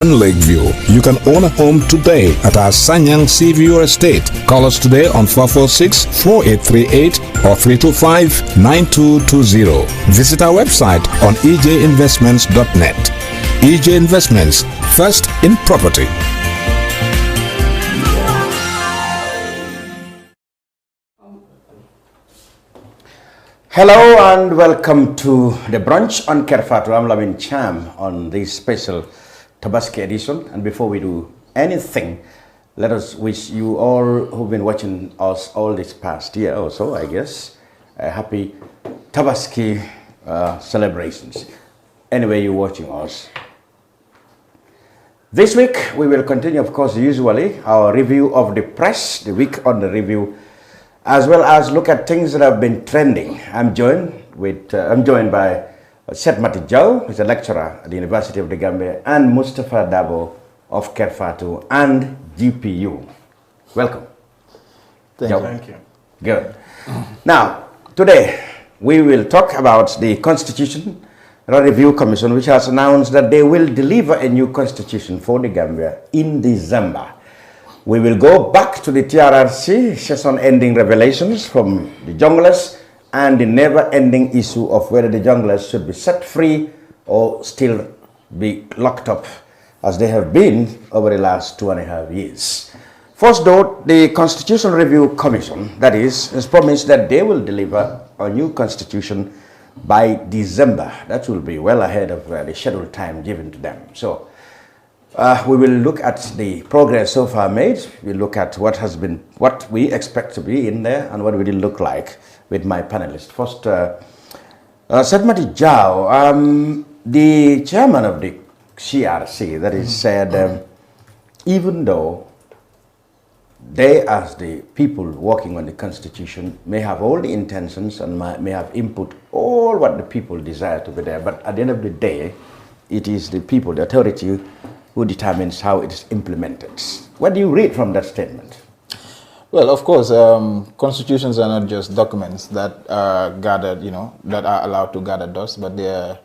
Lakeview. You can own a home today at our Sanyang Seaview Estate. Call us today on 446-4838 or 325-9220. Visit our website on ejinvestments.net. EJ Investments, first in property. Hello and welcome to the brunch on Kerfatu. I'm Lamin Cham on this special Tabaski edition. And before we do anything, let us wish you all who've been watching us all this past year or so, I guess, a happy Tabaski celebrations. Anyway, you're watching us. This week, we will continue, of course, usually, our review of the press, the week on the review, as well as look at things that have been trending. I'm joined by Sait Matty, who's a lecturer at the University of the Gambia, and Mustafa Dabo of Kerfatu and GPU. Welcome. Thank you. Good. Now, today we will talk about the Constitution Review Commission, which has announced that they will deliver a new constitution for the Gambia in December. We will go back to the TRRC session-ending revelations from the junglers and the never-ending issue of whether the junglers should be set free or still be locked up as they have been over the last 2.5 years. First though, the Constitutional Review Commission, that is, has promised that they will deliver a new constitution by December. That will be well ahead of the scheduled time given to them. So we will look at the progress so far made. We'll look at what we expect to be in there and what it will look like with my panelists. First, Sait Matty, the chairman of the CRC, that is said, even though they, as the people working on the Constitution, may have all the intentions and may have input all what the people desire to be there, but at the end of the day, it is the people, the authority, who determines how it is implemented. What do you read from that statement? Well, of course, constitutions are not just documents that are gathered, that are allowed to gather dust, but they're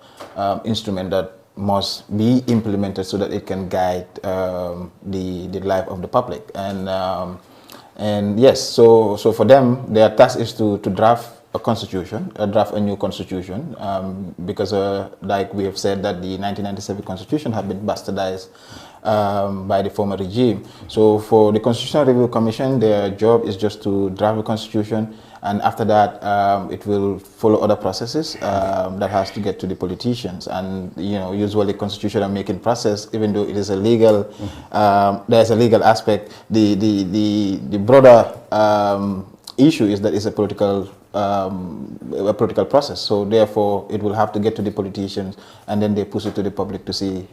instruments that must be implemented so that it can guide the life of the public. And yes, so for them, their task is to draft a constitution, draft a new constitution, because like we have said that the 1997 constitution had been bastardized by the former regime. So for the Constitutional Review Commission, their job is just to draft a constitution, and after that it will follow other processes that has to get to the politicians. And usually constitutional making process, even though it is a legal, there's a legal aspect, the broader issue is that it's a political process. So therefore, it will have to get to the politicians, and then they push it to the public to see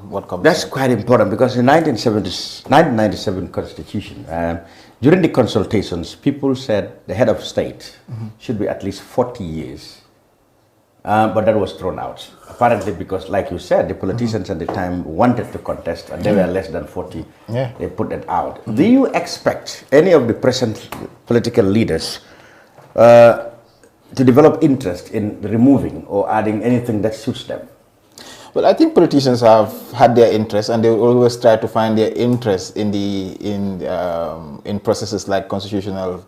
what comes. That's quite important, because the 1997 Constitution, during the consultations, people said the head of state should be at least 40 years. But that was thrown out, apparently because, like you said, the politicians at the time wanted to contest, and they were less than 40. Yeah. They put it out. Do you expect any of the present political leaders to develop interest in removing or adding anything that suits them? Well, I think politicians have had their interest, and they will always try to find their interest in processes like constitutional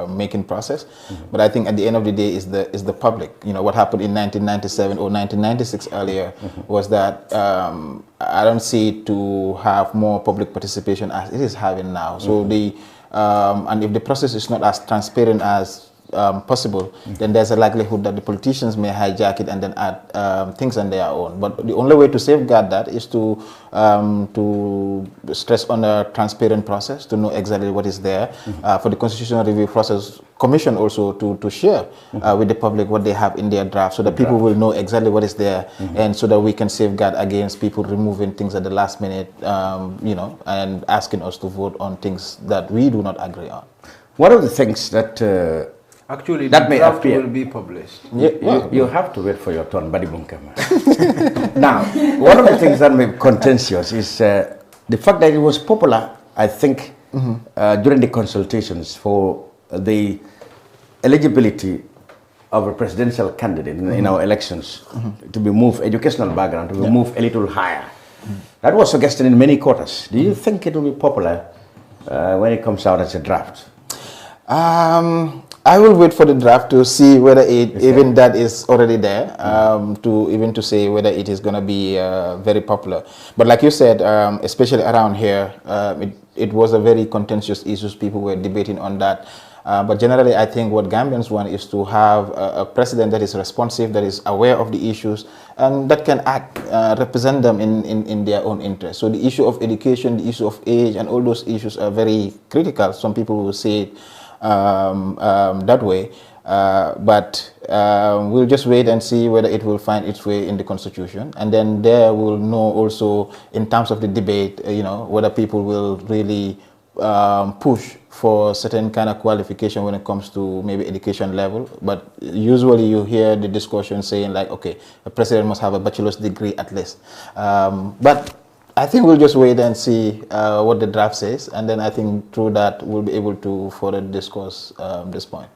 making process. But I think at the end of the day is the public. What happened in 1997 or 1996 earlier was that I don't see it to have more public participation as it is having now. So and if the process is not as transparent as possible, then there's a likelihood that the politicians may hijack it and then add things on their own. But the only way to safeguard that is to stress on a transparent process, to know exactly what is there. For the Constitutional Review Process Commission also to share with the public what they have in their draft, so that people will know exactly what is there, and so that we can safeguard against people removing things at the last minute, and asking us to vote on things that we do not agree on. One of the things that actually, that the may draft appear. will be published. You have to wait for your turn, Badi Bunkama. Now, one of the things that may be contentious is the fact that it was popular, I think, during the consultations for the eligibility of a presidential candidate in our elections to be moved, educational background, to be moved a little higher That was suggested in many quarters. Do you think it will be popular when it comes out as a draft? I will wait for the draft to see whether even that is already there, to say whether it is going to be very popular. But like you said, especially around here, it was a very contentious issue. People were debating on that. But generally, I think what Gambians want is to have a president that is responsive, that is aware of the issues, and that can act, represent them in their own interest. So the issue of education, the issue of age, and all those issues are very critical. Some people will say it that way, but we'll just wait and see whether it will find its way in the constitution, and then there we'll know also in terms of the debate, whether people will really push for certain kind of qualification when it comes to maybe education level. But usually you hear the discussion saying like, okay, a president must have a bachelor's degree at least. But I think we'll just wait and see what the draft says, and then I think through that we'll be able to further discuss this point.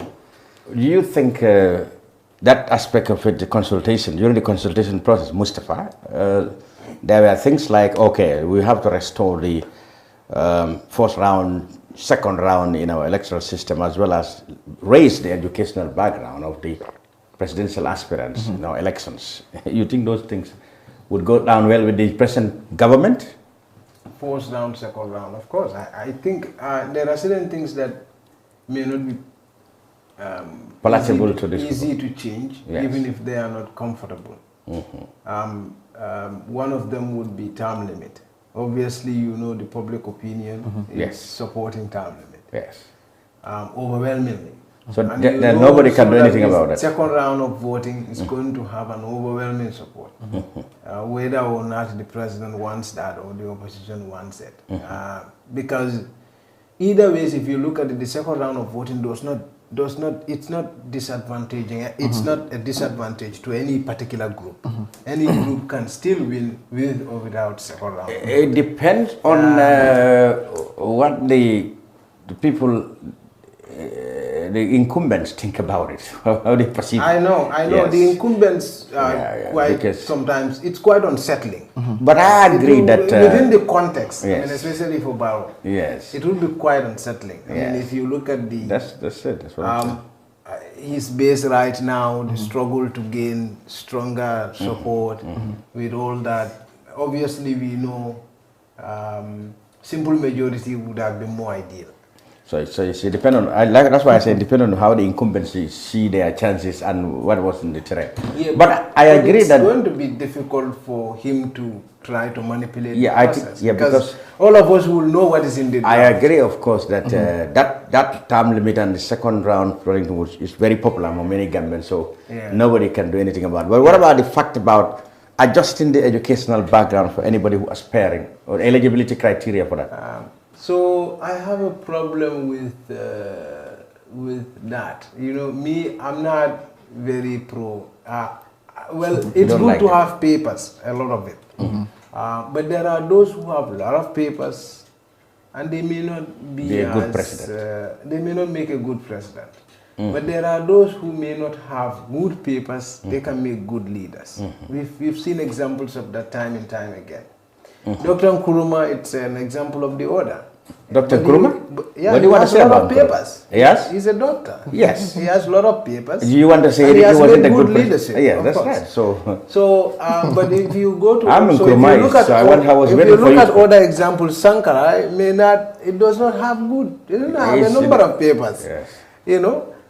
Do you think that aspect of it, the consultation, during the consultation process, Mustafa, there were things like, okay, we have to restore the first round, second round in our electoral system, as well as raise the educational background of the presidential aspirants in our elections. You think those things would go down well with the present government? First round, second round, of course. I think there are certain things that may not be palatable to this easy to change, yes, even if they are not comfortable. One of them would be term limit. Obviously, the public opinion is yes, supporting term limit. Yes. Overwhelmingly. So then nobody can do anything about it. Second round of voting is going to have an overwhelming support, whether or not the president wants that or the opposition wants it. Because either ways, if you look at it, the second round of voting it's not disadvantaging. It's not a disadvantage to any particular group. Any group can still win with or without second round. It depends on what the people, the incumbents think about it, how they perceive it. I know. Yes. The incumbents sometimes it's quite unsettling. But I agree that within the context, yes, especially for Barrow, yes, it will be quite unsettling. Yes. If you look at the that's it. That's what I'm saying. His base right now, the struggle to gain stronger support with all that. Obviously, we know simple majority would have been more ideal. So it's depend on. That's why I say depend on how the incumbents see their chances and what was in the terrain. Yeah, but I agree it's that going to be difficult for him to try to manipulate the I process. think because all of us will know what is in the draft. I agree, of course, that that term limit and the second round is very popular among many Gambians. So nobody can do anything about it. But what about the fact about adjusting the educational background for anybody who is aspiring, or eligibility criteria for that? So I have a problem with that. Me, I'm not very pro. Well, it's good to have papers, a lot of it. But there are those who have a lot of papers, and they may not be a good president. They may not make a good president. But there are those who may not have good papers. They can make good leaders. We've seen examples of that time and time again. Dr. Nkrumah, it's an example of the order. Dr. Nkrumah? Yeah, what do you want to say about papers? Yes? He's a doctor. Yes. He has a lot of papers. Do you want to say he wasn't a good leadership? Yeah, that's course. right. So, but if you go to... I'm Nkrumah, if you look at other examples, Sankara it does not have good... It doesn't have a number of papers. Yes.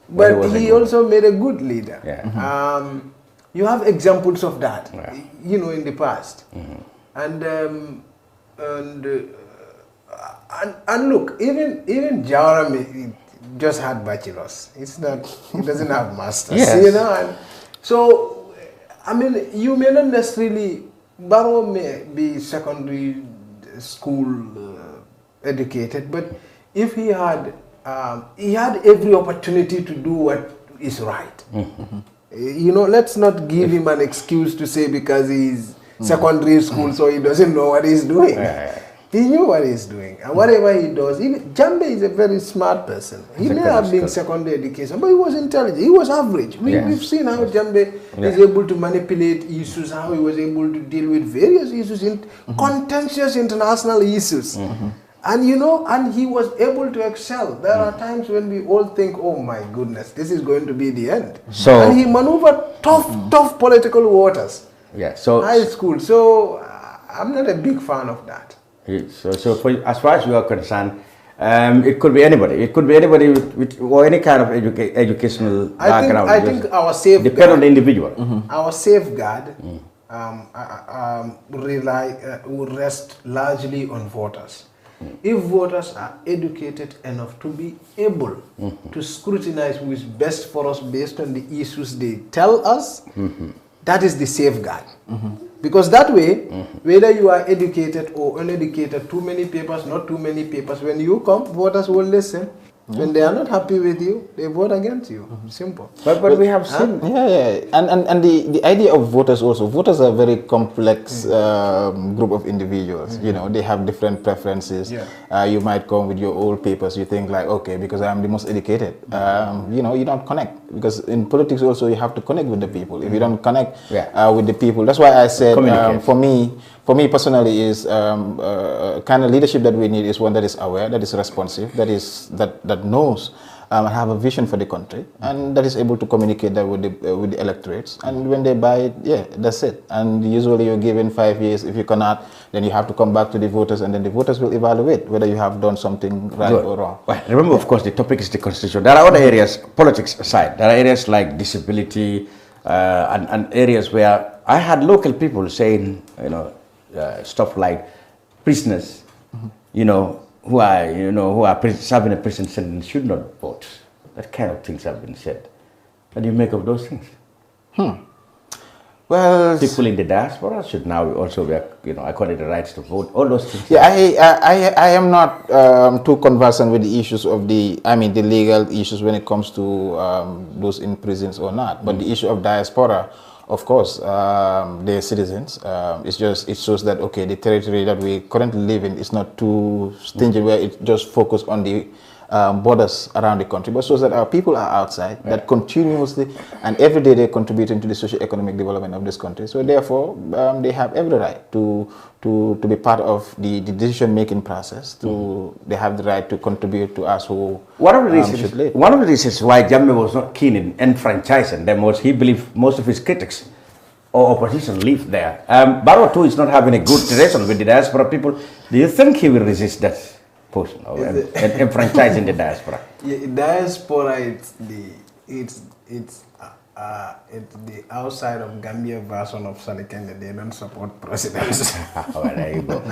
But he also made a good leader. Yeah. You have examples of that, in the past. And look, even Jawara just had bachelors. He doesn't have masters. Yes. And so, you may not necessarily, Barrow may be secondary school educated, but if he had every opportunity to do what is right. Let's not give him an excuse to say because he's secondary school, so he doesn't know what he's doing. He knew what he's doing, and whatever he does, Jambe is a very smart person. He may have been secondary education, but he was intelligent. He was average. We've seen how Jambe is able to manipulate issues, how he was able to deal with various issues, contentious international issues. And you know, and he was able to excel. There are times when we all think, oh my goodness, this is going to be the end. And he maneuvered tough political waters. Yeah. So high school. So I'm not a big fan of that. So as far as you are concerned, it could be anybody. It could be anybody with or any kind of educational background. I think our safeguard depend on the individual. Our safeguard will rest largely on voters. If voters are educated enough to be able to scrutinize who is best for us based on the issues they tell us, that is the safeguard. Because that way, whether you are educated or uneducated, too many papers, not too many papers, when you come, voters will listen. When they are not happy with you, they vote against you. Simple. But we have seen... And the idea of voters also, voters are a very complex group of individuals. You know, they have different preferences. You might come with your old papers, you think like, okay, because I'm the most educated. You know, you don't connect. Because in politics also, you have to connect with the people. If you don't connect with the people, that's why I said, for me personally, is kind of leadership that we need is one that is aware, that is responsive, that knows and have a vision for the country, and that is able to communicate that with the electorates. And when they buy it, that's it. And usually you're given 5 years. If you cannot, then you have to come back to the voters, and then the voters will evaluate whether you have done something right or wrong. Well, remember, of course, the topic is the constitution. There are other areas, politics aside. There are areas like disability and areas where I had local people saying, you know, stuff like prisoners, you know, who are serving a prison sentence should not vote. That kind of things have been said. What do you make of those things? Well, people in the diaspora should now also be, you know, according to the rights to vote. All those things. Yeah, I am not too conversant with the issues of the legal issues when it comes to those in prisons or not. But the issue of diaspora, of course, they're citizens. It shows that, okay, the territory that we currently live in is not too stingent, where it just focuses on the borders around the country, but shows that our people are outside, that continuously and every day they're contributing to the socio-economic development of this country. So therefore, they have every right to be part of the decision-making process. They have the right to contribute to us who one of the reasons why Jammeh was not keen in enfranchising them was he believed most of his critics or opposition live there. Barrow too is not having a good relation with the diaspora people. Do you think he will resist that portion of enfranchising the diaspora? Yeah, diaspora, it's the outside of Gambia version of Salikenda. They don't support presidents. Well, there you go.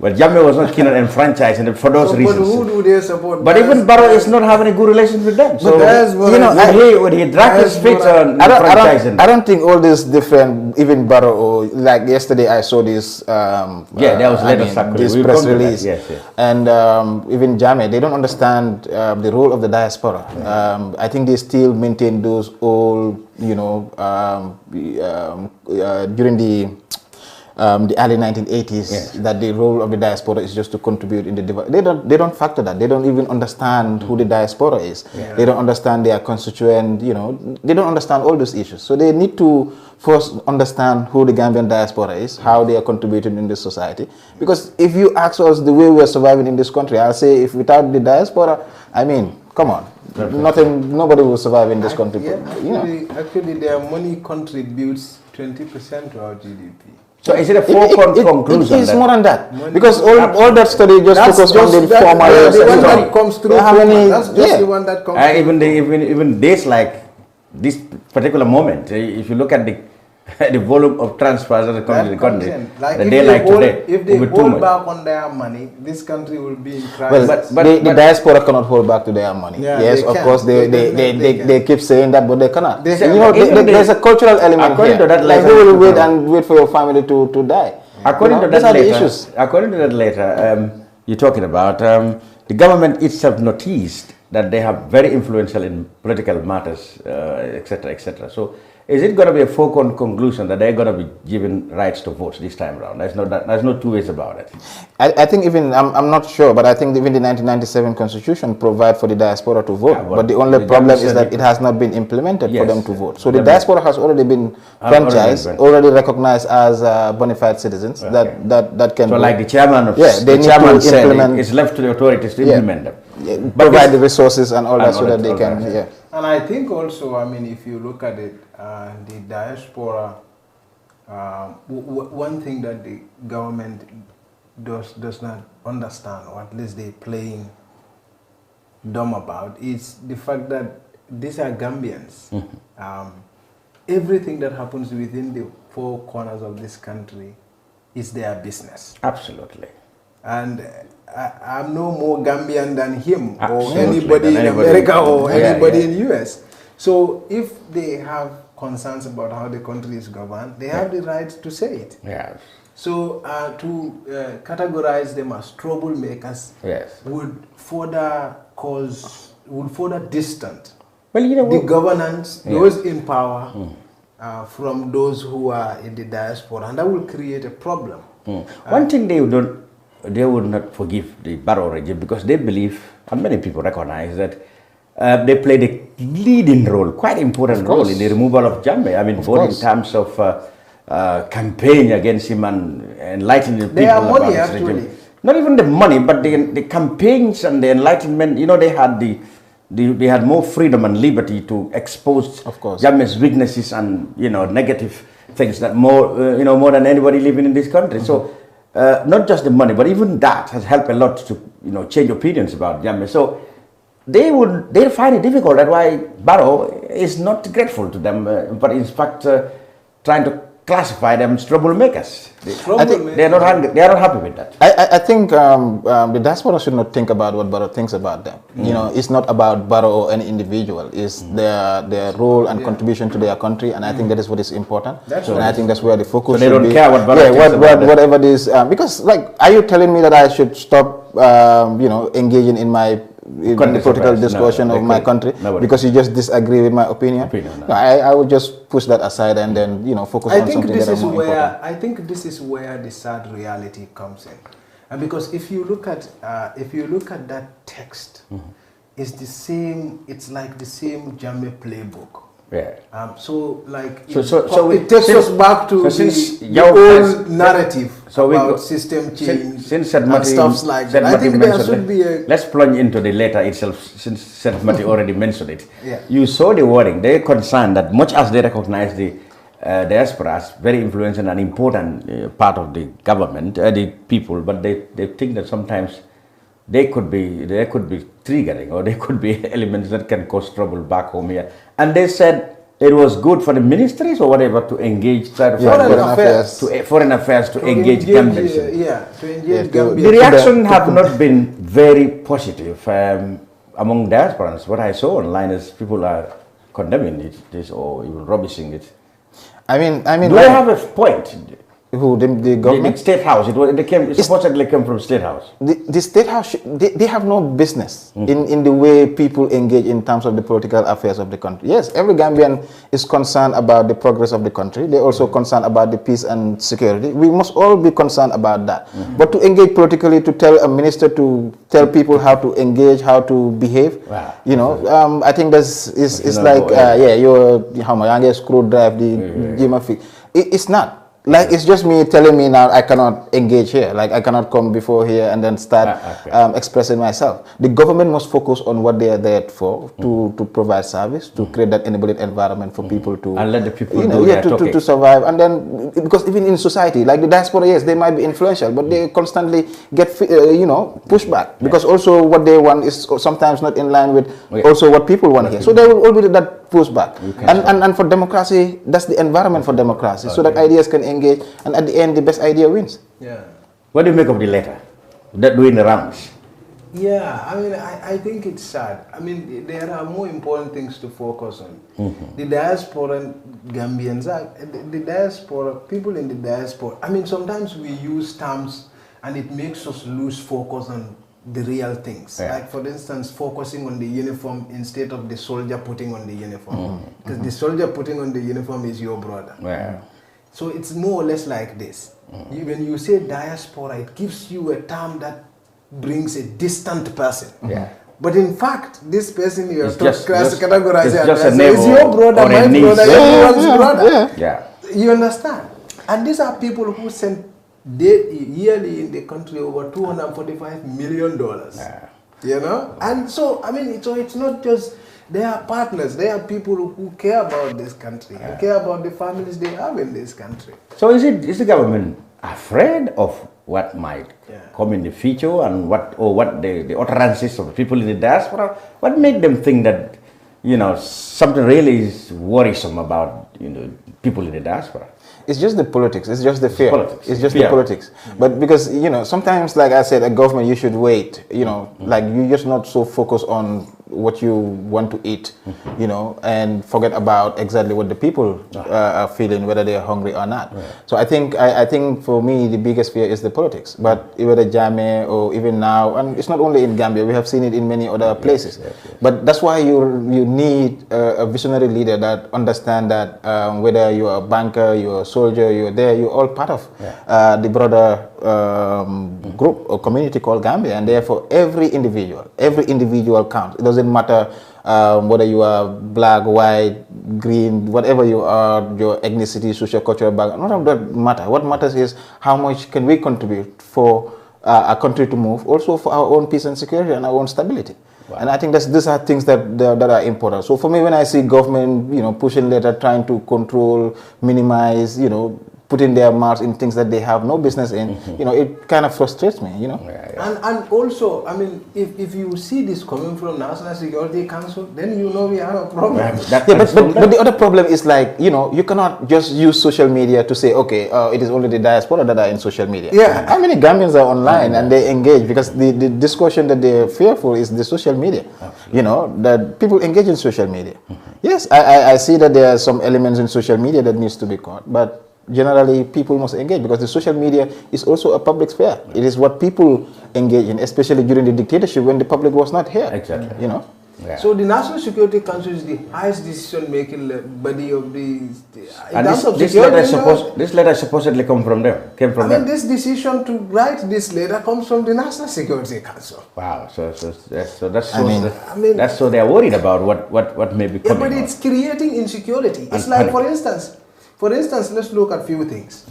But Jammeh was not keen on enfranchising for those reasons. But who do they support? But even Barrow is not having a good relation with them. So, you know, when he dragged his feet on enfranchising, I don't think all this different, even Barrow, or like yesterday I saw this, there was this press release. And even Jammeh, they don't understand the role of the diaspora. I think they still maintain those old, you know, during the early 1980s, that the role of the diaspora is just to contribute in the development. They don't factor that. They don't even understand who the diaspora is. They don't understand their constituent, you know, they don't understand all those issues. So they need to first understand who the Gambian diaspora is, how they are contributing in this society. Because if you ask us the way we are surviving in this country, I'll say if without the diaspora, I mean, come on. Nobody will survive in this country. Actually, their money contributes 20% to our GDP. So is it a foregone conclusion? It is more than that. Because all that study just focuses on the formal. The one that comes through. That's just the one that comes through. Even days like this particular moment, if you look at the volume of transfers that come to the country, like if they hold back on their money, this country will be in crisis. Well, but the diaspora cannot hold back to their money. Yes, of course, they keep saying that, but they cannot. There's a cultural element here. Like who will wait for your family to die? According to that letter, you're talking about, the government itself noticed that they have very influential in political matters, etc., etc. So is it going to be a foregone conclusion that they're going to be given rights to vote this time around? There's no two ways about it. I think even, I'm not sure, but I think even the 1997 constitution provide for the diaspora to vote. But the only problem is that it has not been implemented for them to vote. So the diaspora has already been franchised, already recognized as bona fide citizens that can. So vote. like the chairman of the chairman said, it's left to the authorities to implement them. Provide the resources and all that so that they can. And I think also, I mean, if you look at it, the diaspora, one thing that the government does not understand, or at least they're playing dumb about, is the fact that these are Gambians. Everything that happens within the four corners of this country is their business. Absolutely. And I'm no more Gambian than him or anybody in America or anybody in US. So if they have concerns about how the country is governed, they have the right to say it. Yes. So to categorize them as troublemakers would further distance the governance, those in power, from those who are in the diaspora, and that will create a problem. One thing they would not forgive the Barrow regime, because they believe, and many people recognize, that they played a leading role, quite important role in the removal of Jammeh. I mean, both in terms of campaign against him and enlightening the people about his regime. Not even the money, but the campaigns and the enlightenment. You know, they had more freedom and liberty to expose Jammeh's weaknesses and negative things that more than anybody living in this country. So. Not just the money, but even that has helped a lot to change opinions about Jammeh. So they find it difficult. That's why Barrow is not grateful to them, but in fact trying to classify them as troublemakers. They are not happy with that. I think the diaspora should not think about what Barrow thinks about them. It's not about Barrow or any individual. It's their role and contribution to their country, and I think that is what is important. I think that's where the focus should be. So they don't care what Barrow thinks about whatever this. Because, like, are you telling me that I should stop, engaging in the political discussion of my country because you just disagree with my opinion? No, I would just push that aside and then focus on something that is more important. I think this is where the sad reality comes in, and because if you look at that text, it's the same. It's like the same Jammeh playbook. Yeah. So it takes us back to the old narrative about system change since and stuff like that. I think there should be a... Let's plunge into the letter itself, since Sait Matty already mentioned it. Yeah. You saw the wording. They're concerned that much as they recognize the diaspora as very influential and important part of the government, the people, but they think that sometimes they could be triggering, or they could be elements that can cause trouble back home here. And they said it was good for the ministries or whatever to engage, foreign affairs to engage Gambians. To engage Gambians. The reaction have not been very positive among diasporans. What I saw online is people are condemning this or even rubbishing it. I mean, do they have a point? Who, the government? The State House. It supposedly came from State House. The State House, they have no business in the way people engage in terms of the political affairs of the country. Yes, every Gambian is concerned about the progress of the country. They're also concerned about the peace and security. We must all be concerned about that. But to engage politically, to tell a minister to tell people how to engage, how to behave, I think it's like, you're screwdrive the it's not. Like, it's just me telling me now I cannot engage here. Like, I cannot come before here and then start expressing myself. The government must focus on what they are there for, to provide service, to create that enabling environment for people to... And let the people to survive. And then, because even in society, like the diaspora, yes, they might be influential, but they constantly get, pushed back. Because also what they want is sometimes not in line with also what people want here. So there will always be that pushback. And for democracy, that's the environment for democracy, so that ideas can engage, and at the end, the best idea wins. Yeah. What do you make of the letter that doing the rounds? Yeah, I mean, I think it's sad. I mean, there are more important things to focus on. The diaspora Gambians, the diaspora, people in the diaspora. I mean, sometimes we use terms and it makes us lose focus on the real things. Yeah. Like, for instance, focusing on the uniform instead of the soldier putting on the uniform. Because the soldier putting on the uniform is your brother. Yeah. So it's more or less like this. When you say diaspora, it gives you a term that brings a distant person. Yeah. But in fact, this person you are categorized as is your brother, my brother, everyone's brother. Yeah. You understand? And these are people who send yearly in the country over $245 million. Yeah. You know? And so, I mean, so it's not just, they are partners, they are people who care about this country, who care about the families they have in this country. So is the government afraid of what might come in the future, and what the utterances of the people in the diaspora? What made them think that, you know, something really is worrisome about, you know, people in the diaspora? It's just the politics. It's just the fear. It's just fear. the politics. But because, you know, sometimes, like I said, a government, you should wait. You know, like you're just not so focused on what you want to eat, you know, and forget about exactly what the people are feeling, whether they're hungry or not. So I think for me the biggest fear is the politics. But whether Jammeh or even now, and it's not only in Gambia, we have seen it in many other places. But that's why you need a visionary leader that understand that whether you're a banker, you're a soldier, you're there, you're all part of the broader group or community called Gambia, and therefore every individual counts. It doesn't matter whether you are black, white, green, whatever you are, your ethnicity, social, cultural background. None of that matter. What matters is how much can we contribute for our country to move, also for our own peace and security and our own stability. And I think these are things that are important. So for me, when I see government, you know, pushing later, trying to control, minimize, you know, putting their mouths in things that they have no business in, you know, it kind of frustrates me, you know. And also, I mean, if you see this coming from National Security Council, then you know we have a problem. But the other problem is, like, you know, you cannot just use social media to say, okay, it is only the diaspora that are in social media. How many Gambians are online and they engage? Because the discussion that they're fearful is the social media. You know, that people engage in social media. Yes, I see that there are some elements in social media that needs to be caught, but generally people must engage, because the social media is also a public sphere. It is what people engage in, especially during the dictatorship when the public was not here. Exactly. You know. So the National Security Council is the highest decision-making body of the. And this letter supposedly came from them. This decision to write this letter comes from the National Security Council. Wow. So that's so they are worried about what may be coming. But it's creating insecurity. It's like, for instance, let's look at few things.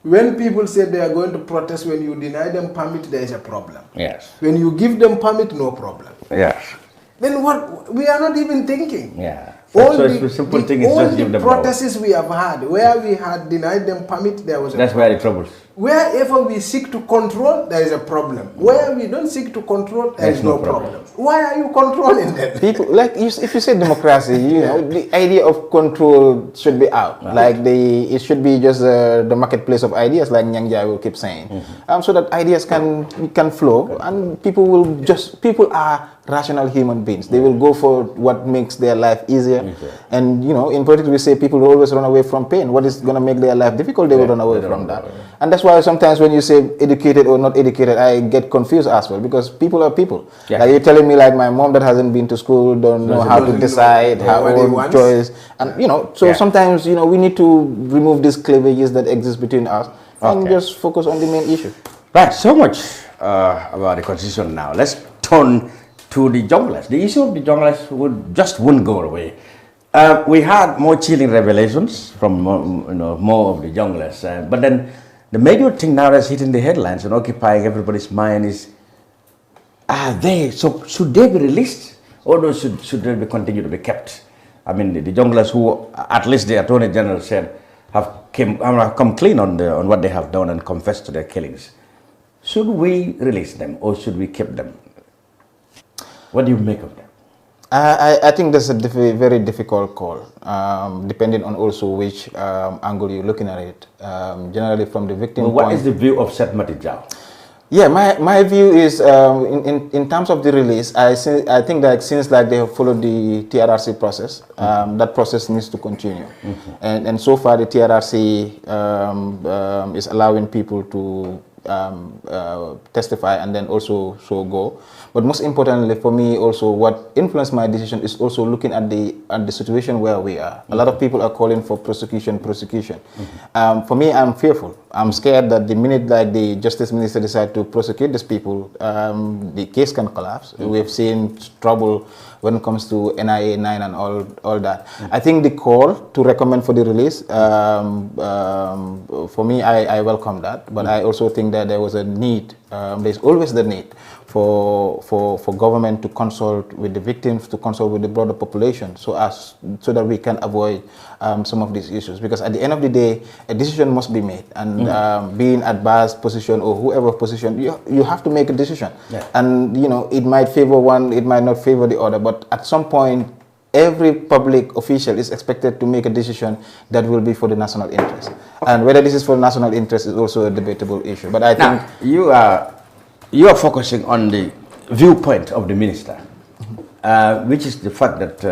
When people say they are going to protest, when you deny them permit, there is a problem. Yes. When you give them permit, no problem. Yes. Then what? We are not even thinking. Yeah. All so it's a simple thing. It's all just give the them protests we have had, where we had denied them permit, there was a That's where the troubles. Wherever we seek to control, there is a problem. Where we don't seek to control, there is no problem. Why are you controlling them? People, like, if you say democracy, you know, the idea of control should be out. Like it should be just the marketplace of ideas, like Nyang Jai will keep saying, so that ideas can flow, and people are rational human beings. They will go for what makes their life easier. And you know, in politics we say people will always run away from pain. What is going to make their life difficult, they will run away from that. And that's why sometimes when you say educated or not educated, I get confused as well, because people are people. Like you're telling me, like, my mom that hasn't been to school don't know how to decide her own choice. And you know, so sometimes, you know, we need to remove these cleavages that exist between us and just focus on the main issue. Right, so much about the constitution now. Let's turn to the junglers. The issue of the junglers wouldn't go away. We had more chilling revelations from more of the junglers, but then the major thing now that's hitting the headlines and occupying everybody's mind is, should they be released, or should they continue to be kept? I mean, the junglers who, at least the Attorney General said, have come clean on what they have done and confessed to their killings. Should we release them, or should we keep them? What do you make of that? I think that's a very difficult call, depending on also which angle you're looking at it. Generally, from the victim point. What is the view of Sait Matty? Yeah, my view is in terms of the release, I think that since like they have followed the TRRC process, that process needs to continue, and so far the TRRC is allowing people to testify and then also go. But most importantly for me also, what influenced my decision is also looking at the situation where we are. A lot of people are calling for prosecution. For me, I'm fearful. I'm scared that the minute like the justice minister decide to prosecute these people, the case can collapse. We've seen trouble when it comes to NIA 9 and all that. I think the call to recommend for the release, for me, I welcome that. But I also think that there was a need, there's always the need for government to consult with the victims, to consult with the broader population, so that we can avoid some of these issues. Because at the end of the day, a decision must be made, and being at Bar's position or whoever position, you have to make a decision. Yeah. And it might favor one, it might not favor the other, but at some point, every public official is expected to make a decision that will be for the national interest. And whether this is for national interest is also a debatable issue. But I think you are focusing on the viewpoint of the minister, which is the fact that,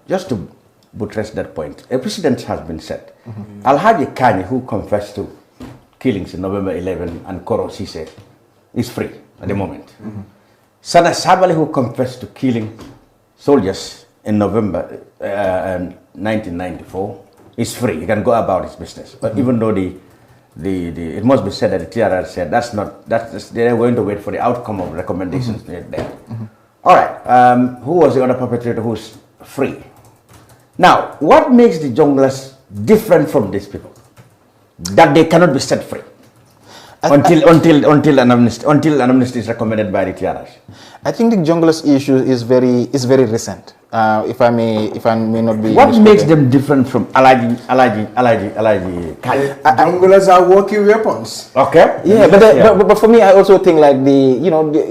just to buttress that point, a precedent has been set. Alhaji Kani, who confessed to killings in November 11, and Koro Sise, is free at the moment. Sana Sabali, who confessed to killing soldiers in November 1994, is free. He can go about his business. But even though it must be said that the TRR said they're going to wait for the outcome of recommendations made there. All right. Who was the other perpetrator who's free? Now, what makes the junglers different from these people that they cannot be set free until an amnesty is recommended by the TRR? I think the junglers issue is very recent. If I may not be. What makes them different from Alaji Kani? Junglers are working weapons. Okay. Yeah, but for me, I also think like the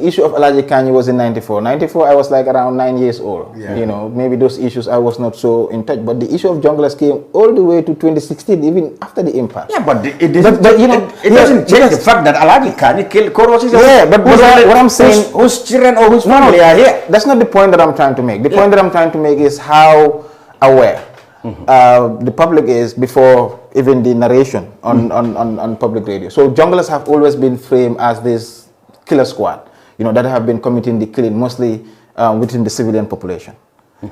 issue of Alaji Kani was in '94. '94, I was like around 9 years old. Yeah. Maybe those issues I was not so in touch. But the issue of junglers came all the way to 2016, even after the impasse. Yeah, but it doesn't change the fact that Alaji Kani killed Korosis. Yeah, but what I'm saying, whose children or whose family are here? That's not the point that I'm trying to make. The point that I'm trying to make is how aware the public is before even the narration on public radio. So junglers have always been framed as this killer squad, that have been committing the killing mostly within the civilian population.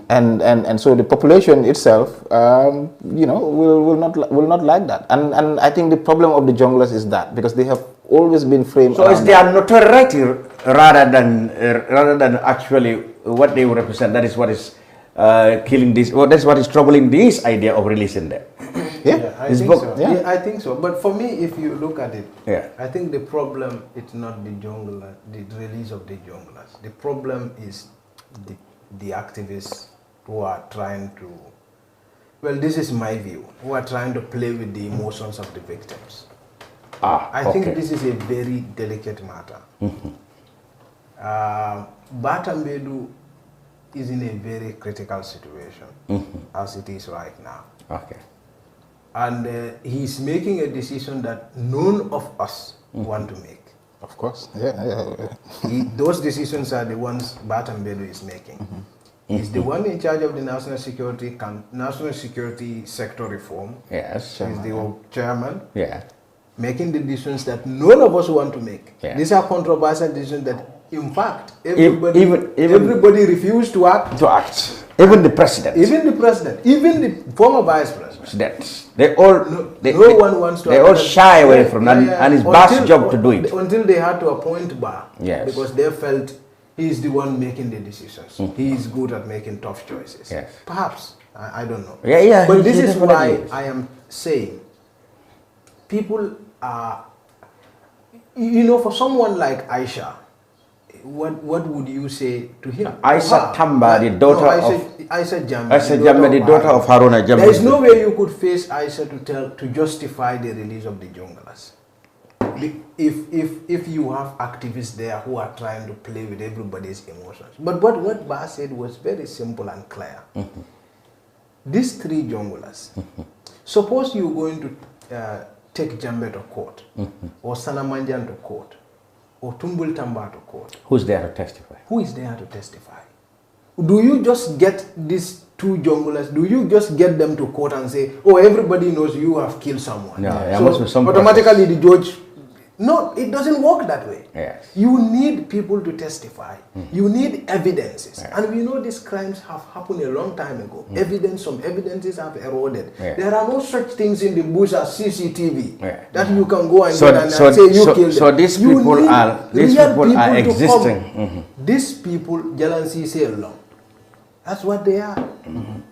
And so the population itself, will not like that. And I think the problem of the junglers is that because they have always been framed. So it's their notoriety rather than actually what they represent. That is what is killing this. Well, that's what is troubling this idea of releasing them. I think so. But for me, if you look at it, I think the problem is not the release of the junglers. The problem is the activists who are trying to, well, this is my view, who are trying to play with the emotions of the victims. I think this is a very delicate matter. Batambedu is in a very critical situation as it is right now. Okay. And he's making a decision that none of us want to make. Of course, those decisions are the ones Batambedu is making. He's the one in charge of the national security sector reform. Yes. He's the chairman. Yeah. Making the decisions that none of us want to make. Yeah. These are controversial decisions that, in fact, everybody refused to act. Even the president. Even the former vice president. No one wants to. They all shy away from that, and it's Bar's job to do it. Until they had to appoint Bar, because they felt he's the one making the decisions. He is good at making tough choices. Yes. Perhaps, I don't know. But this is why I am saying people are, for someone like Aisha, what would you say to him? Aisha Tamba, the daughter of Aisha Jambe, the daughter of Haruna Jambe. There is no way you could face Aisha to justify the release of the junglers. If you have activists there who are trying to play with everybody's emotions. But what Ba said was very simple and clear. These three junglers, suppose you're going to take Jambe to court, or Sanamanjan to court, or Tumbul Tamba to court. Who's there to testify? Who is there to testify? do you just get these two junglers, do you just get them to court and say, oh, everybody knows you have killed someone? No, there so must be some automatically the judge, no, it doesn't work that way. Yes. You need people to testify. You need evidences. And we know these crimes have happened a long time ago. Some evidences have eroded. There are no such things in the bush as CCTV that you can go and get and say you killed them. So these people are existing. These people, Jalansi say alone. That's what they are.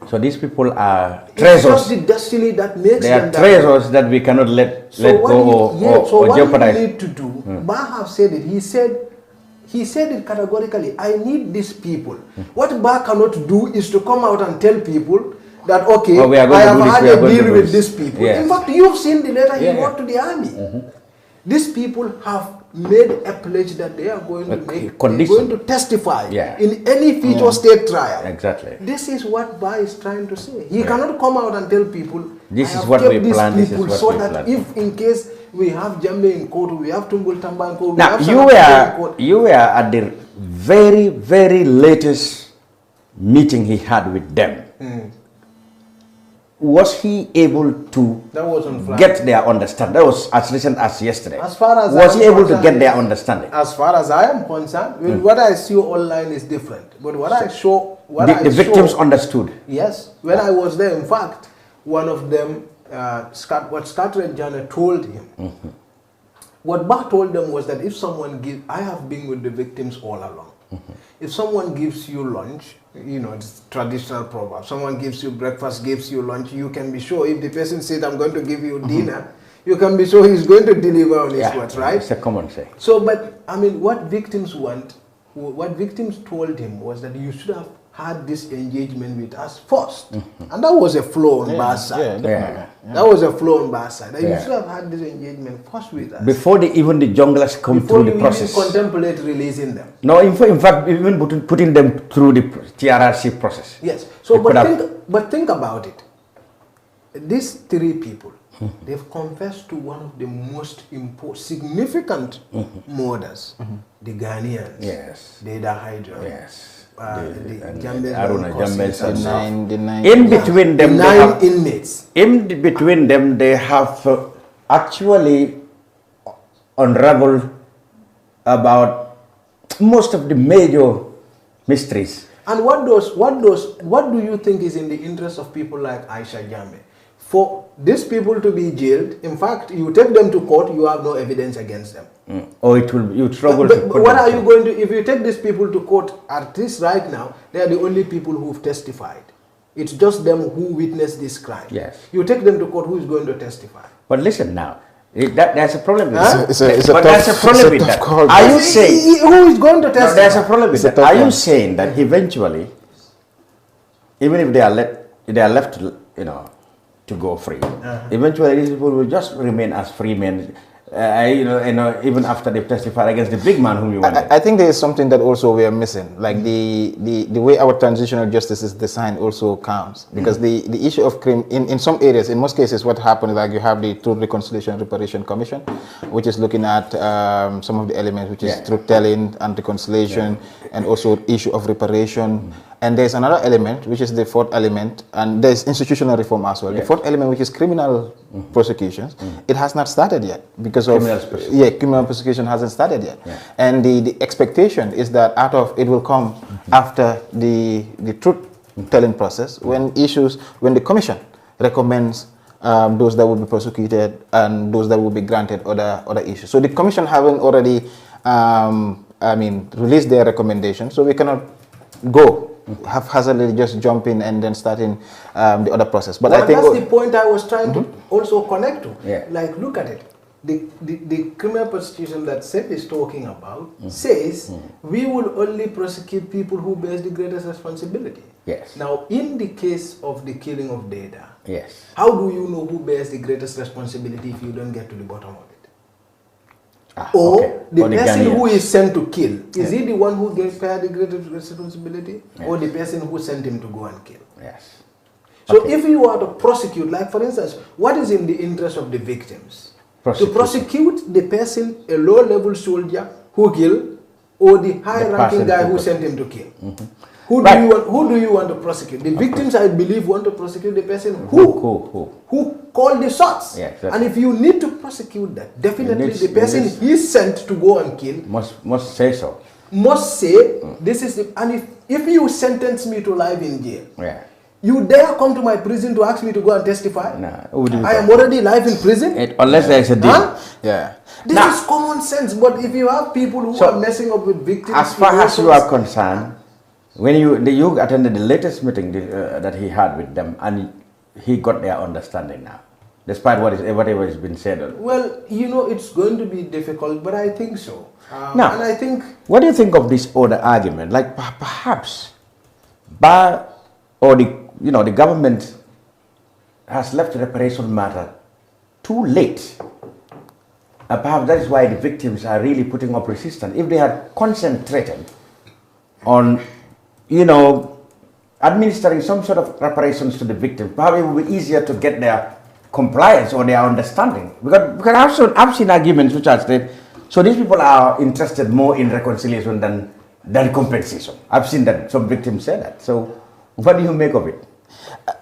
So these people are treasures. It's just the destiny that makes they them are treasures that we cannot let go or jeopardize. What you need to do, Ba have said it. He said it categorically. I need these people. What Ba cannot do is to come out and tell people that, okay, I have had a deal with these people. Yes. In fact, you've seen the letter he wrote to the army. These people have made a pledge that they are going to make, they're going to testify in any future state trial. Exactly. This is what Ba is trying to say. He cannot come out and tell people, this is what we plan, this is what so we that plan. If in case we have Jambe in court, we have Tumbul Tamba in court, now, we have you were at the very, very latest meeting he had with them. Was he able to get their understanding? That was as recent as yesterday. As far as was he able to get their understanding? As far as I am concerned, what I see online is different. But what I saw, the victims understood. Yes, when I was there, in fact, one of them, what Scarlett Jana told him, what Ba told them was that if someone gives, I have been with the victims all along. If someone gives you lunch, you know, it's traditional proverb. Someone gives you breakfast, gives you lunch, you can be sure if the person says, I'm going to give you dinner, you can be sure he's going to deliver on his words, right? It's a common saying. So, but, I mean, what victims want, what victims told him was that you should have had this engagement with us first. And that was a flaw on Ba's side. That was a flaw on Ba's side. That you should have had this engagement first with us. Before even the junglers come through the process. Before you even contemplate releasing them. No, in fact, even putting them through the TRRC process. Yes. So, but think about it. These three people, they've confessed to one of the most significant murders. The Ghanaians. Yes. The Hydra. Yes. In between them, the 9 inmates. In between them, they have actually unraveled about most of the major mysteries. And what do you think is in the interest of people like Aisha Jambe? For these people to be jailed, in fact, you take them to court, you have no evidence against them. Or you struggle to put what are you going to, if you take these people to court, at least right now, they are the only people who've testified. It's just them who witnessed this crime. Yes. You take them to court, who is going to testify? But listen now, there's a problem with that. There's a problem with that. Are you saying, who is going to testify? No, there's a problem with that. Are you saying that eventually, even if they are left, you know, to go free, eventually these people will just remain as free men, even after they've testified against the big man whom you wanted? I think there is something that also we are missing. Like the way our transitional justice is designed also counts. Because the issue of crime, in some areas, in most cases, what happens, like you have the Truth, Reconciliation and Reparation Commission, which is looking at some of the elements, which is truth-telling and reconciliation, and also issue of reparation. And there's another element, which is the fourth element, and there's institutional reform as well. The fourth element, which is criminal prosecutions, it has not started yet because of criminal prosecution hasn't started yet. And the expectation is that it will come after the truth-telling process when the commission recommends those that will be prosecuted and those that will be granted other issues. So the commission haven't already, released their recommendation, so we cannot go haphazardly just jump in and then starting the other process. But I think that's the point I was trying to also connect to. Like, look at it. The criminal prosecution that Sait is talking about says we will only prosecute people who bear the greatest responsibility. Yes. Now, in the case of the killing of Dada, how do you know who bears the greatest responsibility if you don't get to the bottom of it? The person who is sent to kill, is he the one who bears the greatest responsibility, or the person who sent him to go and kill? Yes. So if you are to prosecute, like for instance, what is in the interest of the victims? To prosecute the person, a low-level soldier who killed, or the high-ranking guy who sent him to kill? Who do you want to prosecute? The victims, I believe, want to prosecute the person who called the shots. Yeah, exactly. And if you need to prosecute that, definitely the person he's sent to go and kill must say so. Must say this is the, and if you sentence me to life in jail, you dare come to my prison to ask me to go and testify? Nah, I am already live in prison. Unless there is a deal. Huh? Yeah. This is common sense. But if you have people who are messing up with victims, as far as you are concerned, when you attended the latest meeting that he had with them, and he got their understanding now, despite whatever has been said. Well, it's going to be difficult, but I think so. Now, and I think, what do you think of this other argument? Like perhaps, the government has left the reparation matter too late. Perhaps that is why the victims are really putting up resistance. If they had concentrated on, administering some sort of reparations to the victims, probably it would be easier to get their compliance or their understanding. Because I've seen arguments which are said, so these people are interested more in reconciliation than compensation. I've seen that some victims say that. So what do you make of it?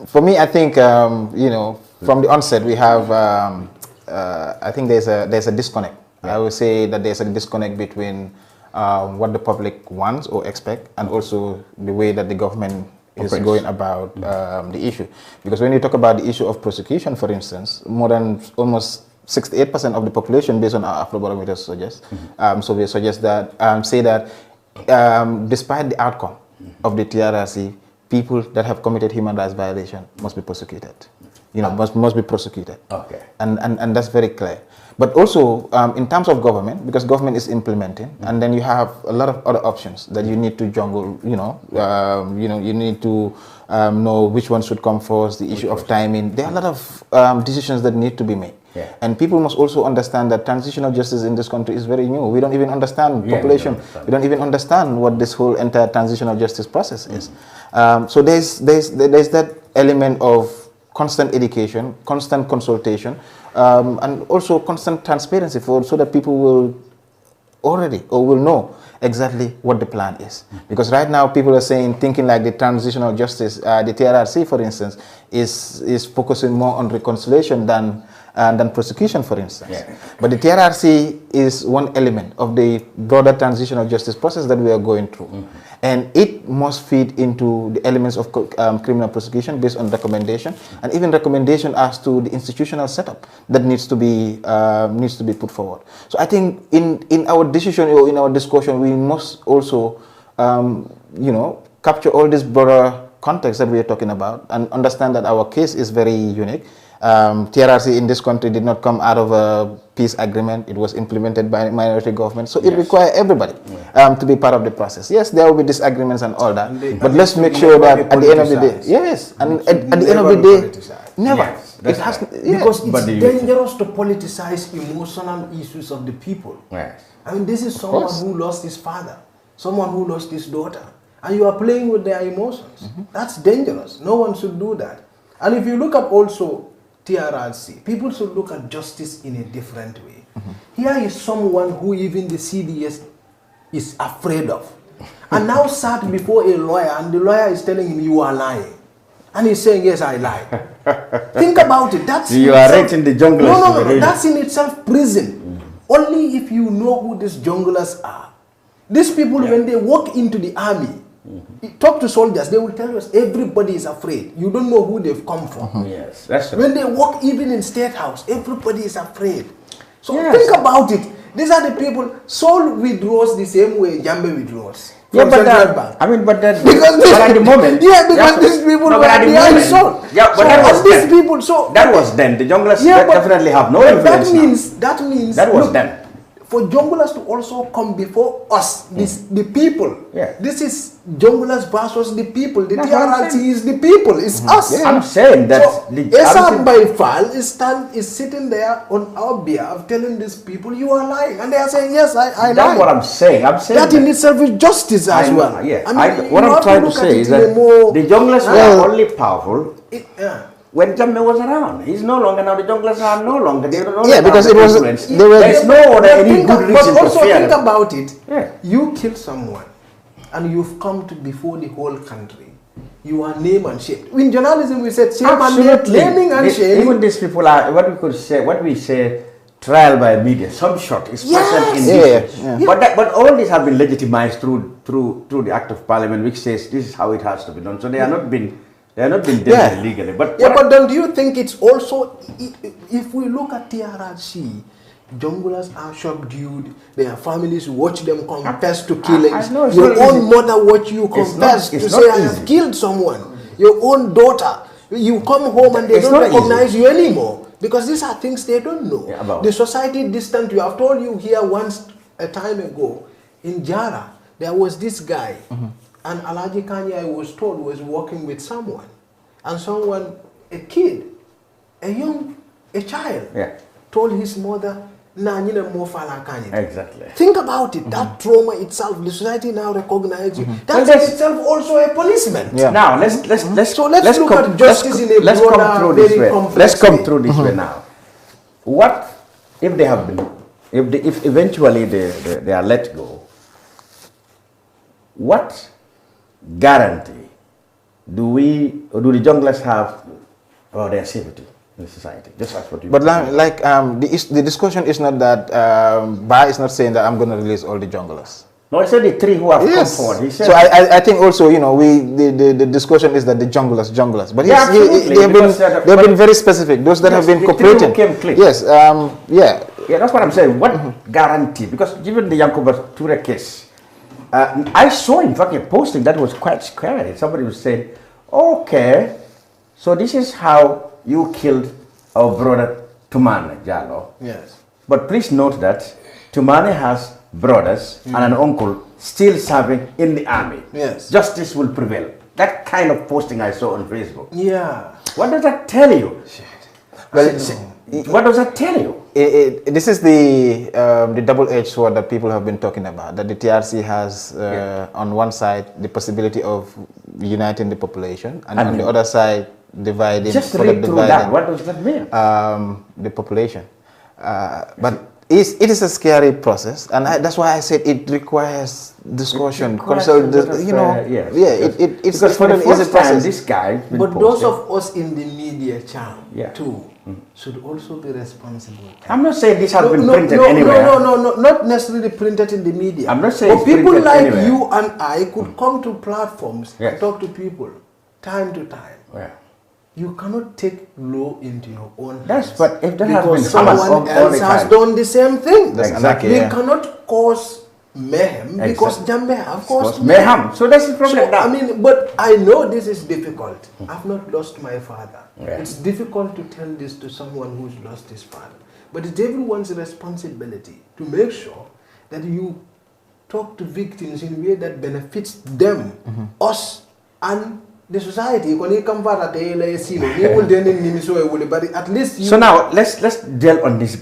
For me, I think, from the onset, we have, I think there's a disconnect. I would say that there's a disconnect between what the public wants or expect, and also the way that the government is going about the issue. Because when you talk about the issue of prosecution, for instance, more than almost 68% of the population, based on our Afrobarometer suggest, survey suggests that, say that despite the outcome of the TRRC, people that have committed human rights violation must be prosecuted. Must be prosecuted. Okay. And that's very clear. But also, in terms of government, because government is implementing, and then you have a lot of other options that you need to jungle, you need to know which one should come first, the issue of timing. There are a lot of decisions that need to be made. Yeah. And people must also understand that transitional justice in this country is very new. We don't even understand population. We don't even understand what this whole entire transitional justice process is. So there's that element of constant education, constant consultation, and also constant transparency so that people will know exactly what the plan is. Because right now people are thinking like the transitional justice, the TRRC, for instance, is focusing more on reconciliation than prosecution, for instance. Yeah. But the TRRC is one element of the broader transitional justice process that we are going through. And it must feed into the elements of criminal prosecution based on recommendation, and even recommendation as to the institutional setup that needs to be put forward. So I think in our decision or in our discussion, we must also capture all this broader context that we are talking about, and understand that our case is very unique. TRRC in this country did not come out of a peace agreement. It was implemented by minority government. So it requires everybody to be part of the process. Yes, there will be disagreements and all that. But let's make sure that at the end of the day, and at the end of the day, never. Yes, because it's dangerous to politicize emotional issues of the people. Yes. I mean, this is someone who lost his father, someone who lost his daughter, and you are playing with their emotions. That's dangerous. No one should do that. And if you look at also TRRC, people should look at justice in a different way. Here is someone who even the CDS is afraid of, and now sat before a lawyer, and the lawyer is telling him, you are lying. And he's saying, yes, I lied. Think about it. That's you are right in the jungle. No, that's in itself prison. Only if you know who these junglers are. These people, when they walk into the army, talk to soldiers, they will tell us everybody is afraid. You don't know who they've come from. Yes, that's true. When they walk even in State House, everybody is afraid. So think about it. These are the people. Sol withdraws the same way Jambe withdraws. Yeah, but at the moment, because these people were behind Sol. Yeah, but that was these people. So that was then. The junglers definitely have no influence. That means that was then. For junglers to also come before us, the people. Yeah. This is junglers versus the people. The TRRC is the people. It's us. Yeah. I'm saying that Esab Baifal is sitting there on our behalf telling these people, you are lying. And they are saying, yes, I lie. That's what I'm saying. I'm saying that in itself is justice as well. Yeah. What I'm trying to say is that the junglers were only powerful. When Jammeh was around, he's no longer now. The junglers are no longer. They don't because it was. There's no other any good reason to fear. Also think about it. Yeah. You kill someone. and you've come to before the whole country, you are name and shame. In journalism, we said shame and naming and shaming. Even these people are what we say, trial by media. Some shot is present in this. But all these have been legitimized through the Act of Parliament, which says this is how it has to be done. So they are not been dealt legally. But then do you think it's also, if we look at TRRC, junglers are subdued, their families watch them confess to killings. Your own mother watch you confess to say I have killed someone. Your own daughter, you come home and they don't recognize you anymore. Because these are things they don't know. The society distant you. I've told you here once a time ago, in Jara, there was this guy, and Alaji Kanye, I was told, was working with someone. And someone, a kid, a child, told his mother, exactly. Think about it. That trauma itself, the society now recognizes you. That's itself also a punishment. Now let's look at justice in a broader, very complex way. Let's come through this way now. What if they have been, if eventually they are let go? What guarantee do the junglers have for their safety in society? Just as what you. But the discussion is not that Ba is not saying that I'm going to release all the junglers. No, I said the three who have come forward. He said so I think also, you know, the discussion is that the junglers. But they've been very specific. Those that have been cooperating. Yes, yeah, that's what I'm saying. What guarantee? Because given the Yankuba Ture case, I saw in fact a posting that was quite scary. Somebody was saying, okay, so this is how you killed our brother Tumane Jallo. Yes. But please note that Tumane has brothers and an uncle still serving in the army. Yes. Justice will prevail. That kind of posting I saw on Facebook. Yeah. What does that tell you? Well, what does that tell you? This is the double-edged sword that people have been talking about. That the TRC has on one side the possibility of uniting the population, and on the other side dividing. Just read through that. What does that mean? The population, but it is a scary process, and that's why I said it requires discussion. It's because for the first time, this guy. But those of us in the media too should also be responsible. I'm not saying this has been printed anywhere. No, not necessarily printed in the media. I'm not saying. But people like you and I could come to platforms and talk to people time to time. Yeah. You cannot take law into your own hands. That's but if that has been someone else has done the same thing. Exactly. We cannot cause mayhem because Jambe have caused mayhem. So that's the problem. So, I mean, but I know this is difficult. I've not lost my father. Yeah. It's difficult to tell this to someone who's lost his father. But it's everyone's responsibility to make sure that you talk to victims in a way that benefits them, us, and the society. But at least you. So now let's dwell on this,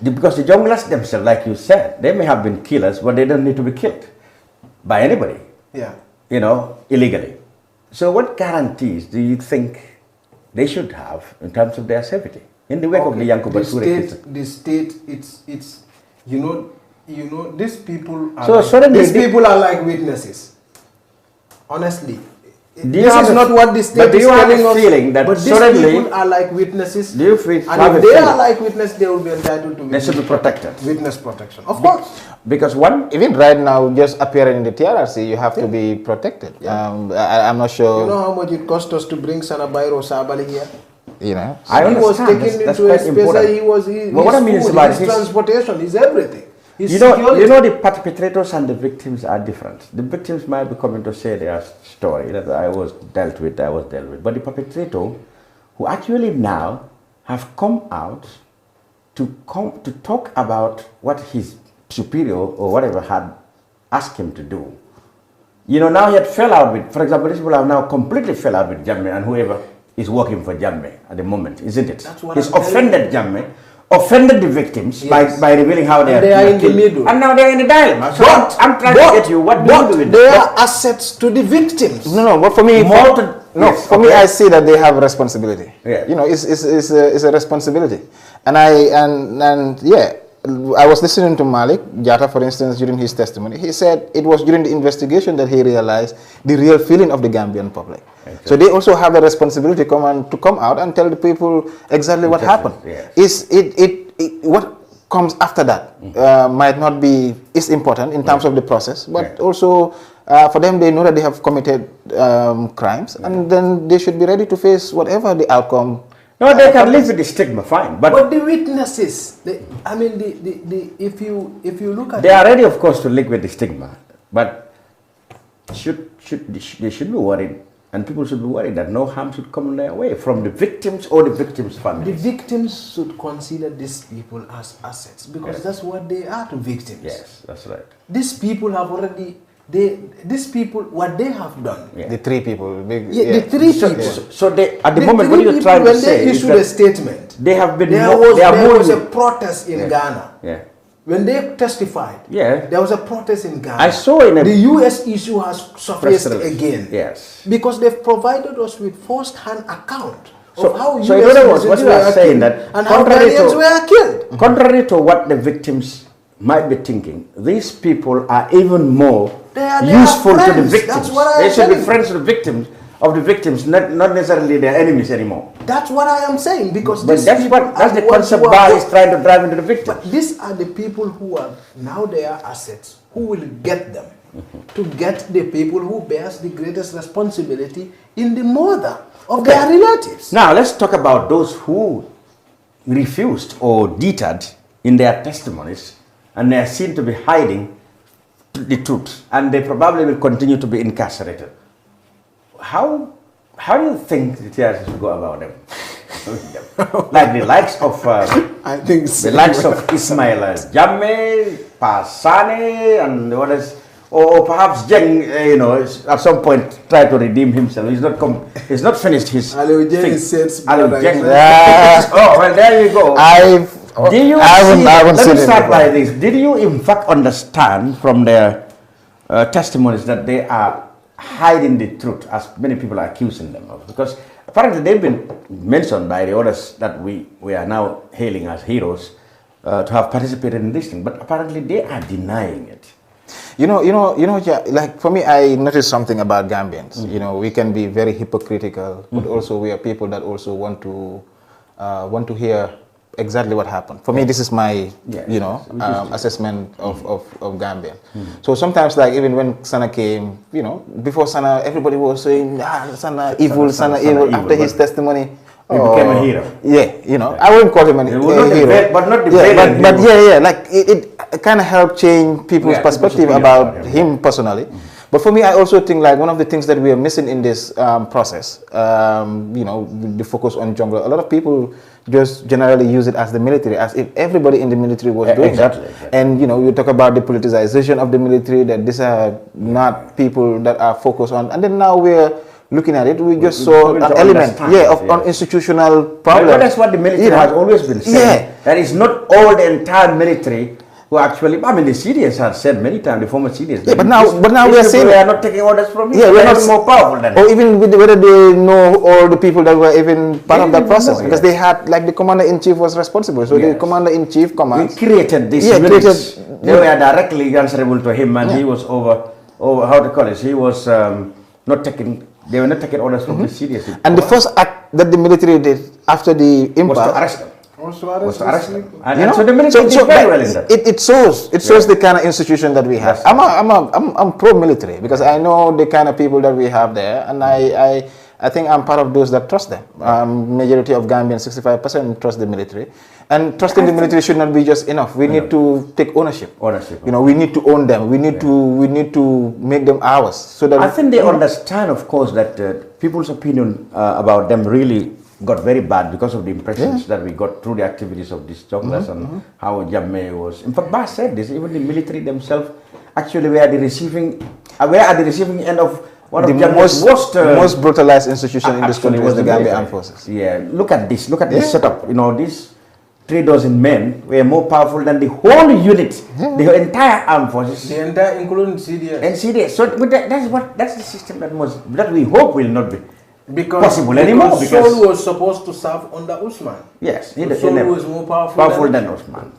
because the junglers themselves, like you said, they may have been killers, but they don't need to be killed by anybody. Yeah. You know, illegally. So what guarantees do you think they should have in terms of their safety in the wake of the Yankuba Ture case? The state, it's you know, these people are people are like witnesses. Honestly. This is not what the state is telling us, feeling that but these people are like witnesses. Do you feel? And if they are like witnesses, they will be entitled to witness. They should be protected. Witness protection, of course. Because even right now, just appearing in the TRRC, you have to be protected. I'm not sure. You know how much it cost us to bring Sanabairo Sabali here? You know, I he was taken into a space. His transportation, his everything. You know, the perpetrators and the victims are different. The victims might be coming to say their story that I was dealt with. But the perpetrator, who actually now have come out to talk about what his superior or whatever had asked him to do. You know, now he had fell out with, for example, these people have now completely fell out with Jammeh and whoever is working for Jammeh at the moment, isn't it? He's offended Jammeh. Offended the victims by revealing how they are in the middle. And now they are in the dilemma. So I'm trying to get you, what do you do with they are assets to the victims. No, but for me, me, I see that they have responsibility. Yeah. You know, it's a responsibility. And I was listening to Malik Jata, for instance, during his testimony. He said it was during the investigation that he realized the real feeling of the Gambian public. Exactly. So they also have a responsibility to come out and tell the people exactly what happened. Yes. What comes after that might not be is important in terms of the process, but also for them, they know that they have committed crimes, and then they should be ready to face whatever the outcome. No, they can live with the stigma, fine. But the witnesses, if you look at, they are ready, of course, to live with the stigma, but they should be worried, and people should be worried that no harm should come their way from the victims or the victims' families. The victims should consider these people as assets, because that's what they are to victims. Yes, that's right. These people have already. These people, what they have done. The three people. The three people. So they, at the moment, what you're trying to say when they issued a statement, they have been. There was a protest in Ghana. Yeah. When they testified, there was a protest in Ghana. I saw in the U.S. issue has surfaced again. Yes. Because they've provided us with first-hand account of how so in other words, what you are saying that and how Ghanaians were killed. Contrary to what the victims might be thinking, these people are even more useful to the victims. They should be friends of the victims, not necessarily their enemies anymore. That's what I am saying, because that's the concept Bar is trying to drive into the victims. But these are the people who are now their assets, who will get them to get the people who bears the greatest responsibility in the murder of their relatives. Now let's talk about those who refused or deterred in their testimonies, and they are seen to be hiding the truth, and they probably will continue to be incarcerated. How do you think the TRC should go about them? Like the likes of I think the likes of Ismail Jammeh, Pasane, and others, or perhaps Jeng, at some point try to redeem himself. He's not finished his thing. Oh well, there you go. Let me start by this. Did you in fact understand from their testimonies that they are hiding the truth, as many people are accusing them of? Because apparently they've been mentioned by the others that we are now hailing as heroes to have participated in this thing, but apparently they are denying it. Like for me, I noticed something about Gambians. We can be very hypocritical, but also we are people that also want to hear exactly what happened. For me, this is my, assessment of Gambia. So sometimes, like even when Sana came, before Sana, everybody was saying, Sana evil. After his testimony, he became a hero. Yeah, I wouldn't call him a hero, but not the but like it kind of helped change people's perspective about him personally. But for me, I also think like one of the things that we are missing in this process, the focus on jungle. A lot of people just generally use it as the military, as if everybody in the military was doing that. And you talk about the politicization of the military, that these are not people that are focused on. And then now we're looking at it, we just saw an element, on institutional problems. But that's what the military has always been saying. That is not all the entire military who actually, the CDS has said many times, the former CDS. But now we are saying we are not taking orders from you. We're not more powerful than or even with whether they know all the people that were even part of that process, because they had, like, the commander-in-chief was responsible. So the commander-in-chief commands. We created this units. They were directly answerable to him, and he was over how to call it. He was not taking. They were not taking orders from the CDS. And the first act that the military did after the impasse was to arrest them. Was to arrest them. And so the military did very well in that. It shows the kind of institution that we have. I'm pro-military, because I know the kind of people that we have there, and I think I'm part of those that trust them. Majority of Gambians, 65%, trust the military. And trusting the military should not be just enough. We need to take ownership. We need to own them. We need to make them ours. So that I think they understand, of course, that people's opinion about them really got very bad because of the impressions that we got through the activities of these jugglers and how Jammeh was. In fact, Bas said this, even the military themselves actually were at the receiving end of one of the most brutalized institution in this country was the Gambia Armed Forces. Yeah, look at this setup. These 3,000 men were more powerful than the whole unit, the entire armed forces. The entire, including CDS. And CDS. So that's the system that we hope will not be possible anymore. Because Sol was supposed to serve under Usman. yes, Sol was more powerful than Usman.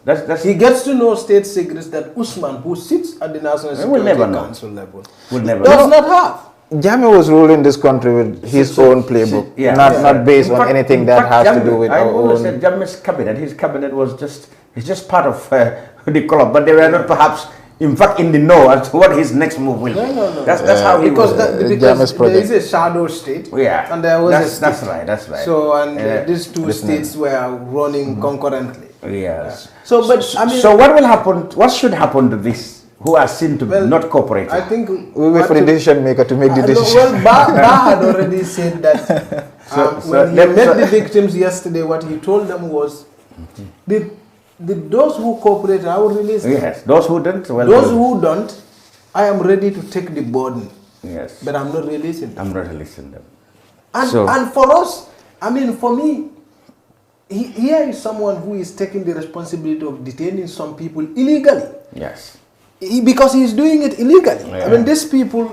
He gets to know state secrets that Usman, who sits at the National Security Council level, does not have. Jammeh was ruling this country with his own playbook, not based on anything that has to do with our own. I always said Jammeh's cabinet. His cabinet was just part of the club, but they were not perhaps, in fact, in the know as to what his next move will be. No. That's how he was. Because there is a shadow state, and there was a state. That's right. So, and these two states were running concurrently. Yes. So, but I mean, so what will happen? What should happen to this? Who are seen to be not cooperating? I think we wait for the decision maker to make the decision. Well, Ba had already said that when he met the victims yesterday, what he told them was, those who cooperate, I will release them. Yes, those who don't, well, those who don't, I am ready to take the burden. Yes, but I'm not releasing them. I'm not releasing them. And for us, I mean, for me, here is someone who is taking the responsibility of detaining some people illegally. Yes. Because he is doing it illegally. Yeah. I mean, these people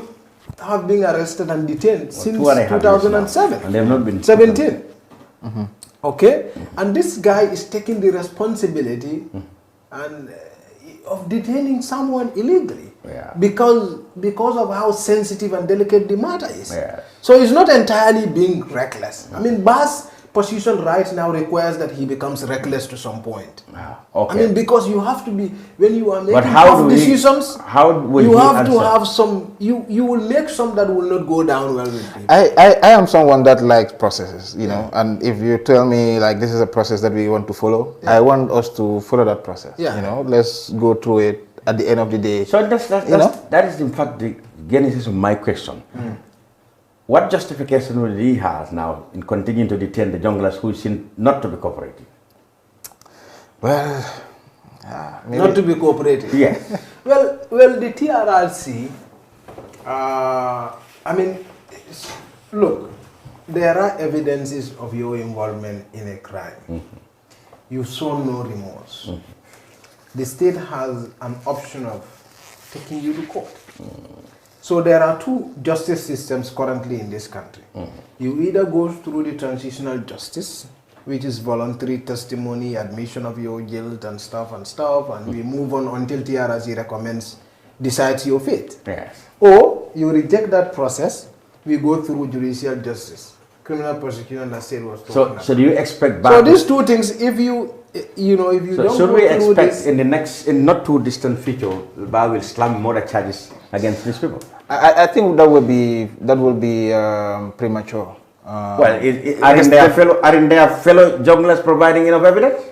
have been arrested and detained since 2007. And they have not been 17. Okay? And this guy is taking the responsibility and of detaining someone illegally. Because of how sensitive and delicate the matter is. So he's not entirely being reckless. I mean, Ba's position right now requires that he becomes reckless to some point. I mean, because you have to be, when you are making tough decisions, you have to have some, you will make some that will not go down well with people. I am someone that likes processes, you know, and if you tell me like this is a process that we want to follow, I want us to follow that process. You know, let's go through it at the end of the day. So that is in fact the genesis of my question. What justification will he have now in continuing to detain the junglers who seem not to be cooperating? Well, not to be cooperating. Yes. Well, the TRRC. I mean, look, there are evidences of your involvement in a crime. You show no remorse. The state has an option of taking you to court. So there are two justice systems currently in this country. You either go through the transitional justice, which is voluntary testimony, admission of your guilt and stuff, and we move on until TRRC decides your fate. Yes. Or you reject that process, we go through judicial justice, criminal prosecution that state was talking about. So do you expect So these two things, if you don't should we expect in not too distant future, Ba will slam more charges against these people? I think that will be premature. Aren't their fellow junglers providing enough evidence?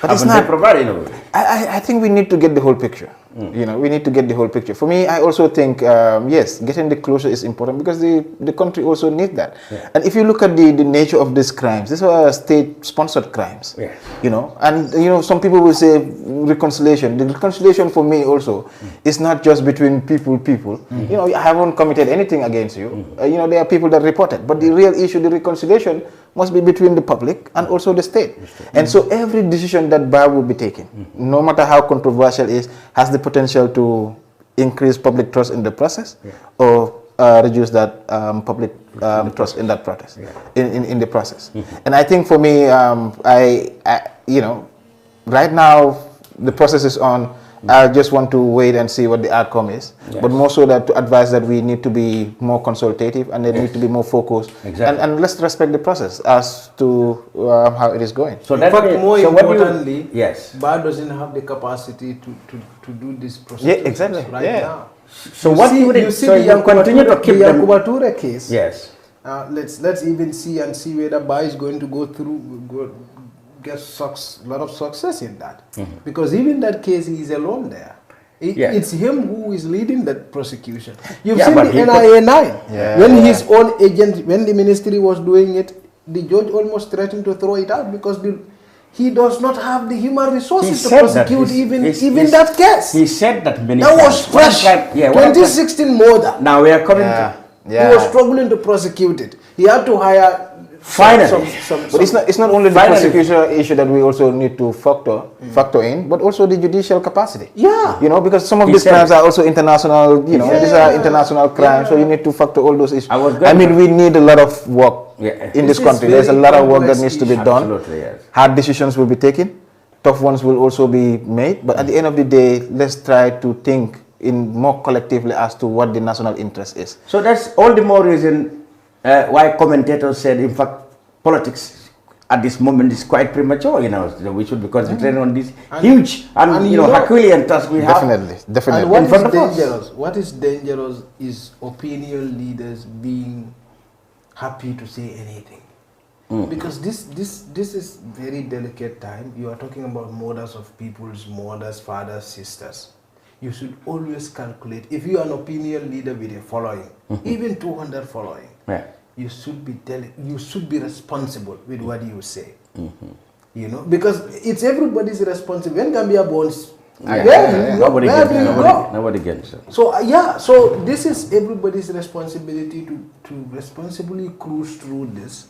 But it's not providing enough evidence. I think we need to get the whole picture. You know, we need to get the whole picture. For me, I also think, yes, getting the closure is important because the country also needs that. And if you look at the nature of these crimes, these are state-sponsored crimes. You know, and you know, some people will say reconciliation. The reconciliation for me also is not just between people. You know, I haven't committed anything against you. You know, there are people that report it, but the real issue, the reconciliation, must be between the public and also the state. And so every decision that Ba will be taking, no matter how controversial it is, has the potential to increase public trust in the process or reduce that public trust in that process, in the process. And I think for me, you know, right now the process is on. I just want to wait and see what the outcome is, but more so that to advise that we need to be more consultative and they need to be more focused, and let's respect the process as to how it is going. So in fact, more importantly, Ba doesn't have the capacity to do this process now. So what you see the Yankubature case. Yes. Let's even see whether Ba is going to get a lot of success in that, because even that case he is alone there. It's him who is leading that prosecution. You've seen the NIA 9 when his own agent, when the ministry was doing it, the judge almost threatened to throw it out because he does not have the human resources to prosecute even that case. He said that many times. That was fresh. 2016 more than. Now we are coming to. He was struggling to prosecute it. He had to hire Finally. But it's not only the prosecution issue that we also need to factor in, but also the judicial capacity. Yeah. You know, because some of these crimes are also international, you know, these are international crimes, so you need to factor all those issues. I mean, we need a lot of work in this country. There's a lot of work that needs to be done. Absolutely, yes. Hard decisions will be taken, tough ones will also be made, but at the end of the day, let's try to think in more collectively as to what the national interest is. So that's all the more reason why commentators said, in fact, politics at this moment is quite premature. You know, we should be concentrating on this huge and you know Herculean task we have. Definitely. And what is dangerous? What is dangerous is opinion leaders being happy to say anything, because this is very delicate time. You are talking about murders of people's mothers, fathers, sisters. You should always calculate. If you are an opinion leader with a following, even 200 following, you should be responsible with what you say. You know, because it's everybody's responsibility. When Gambia bonds, nobody gets it. So so this is everybody's responsibility to responsibly cruise through this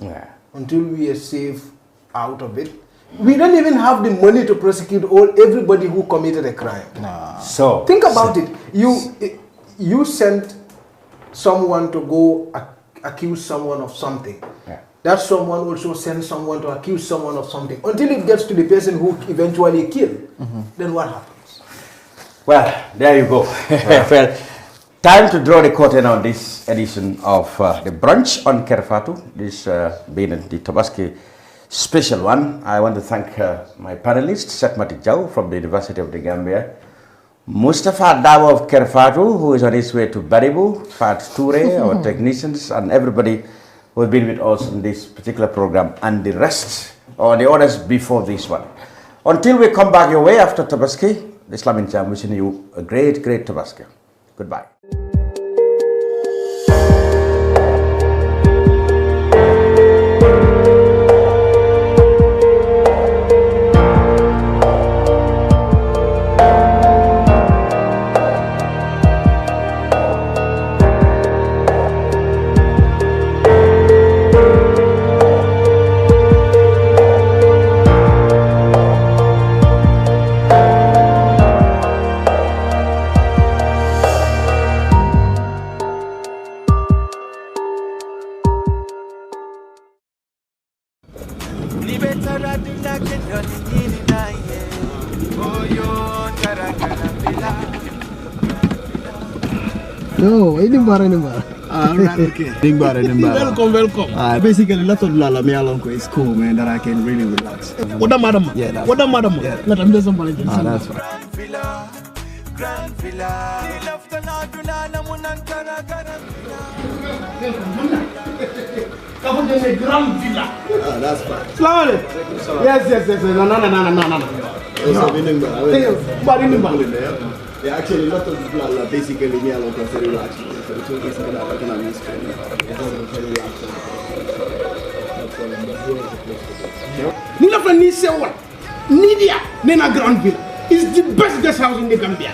until we are safe out of it. We don't even have the money to prosecute everybody who committed a crime. So think about it. You sent someone to go accuse someone of something. That someone also sends someone to accuse someone of something until it gets to the person who eventually killed. Then what happens? Well, there you go. Well, time to draw the curtain on this edition of the brunch on Kerfatu. This being the Tobaski special one. I want to thank my panelist, Sait Matty from the University of the Gambia, Mustafa Dawa of Kerfatu, who is on his way to Baribu, Fat Toure, our technicians, and everybody who has been with us in this particular program, and the rest, or the others before this one. Until we come back your way after Tobaski, the Islamic Jam wishing you a great, great Tobaski. Goodbye. No, ini bara. Okay. Welcome. Basically, lot of lala me along is cool, man. That I can really relax. What a madam? Yeah. What a madam? Yeah. Let them do somebody. That's fine. Grand Villa. Come just say Grand Villa. That's fine. Slowly. Yes. No. Yeah, actually, a lot of people are basically me alone because they relax. So the two basically are like an training. Nina Fani say what? Nidia, Nena Granville is the best guest house in the Gambia.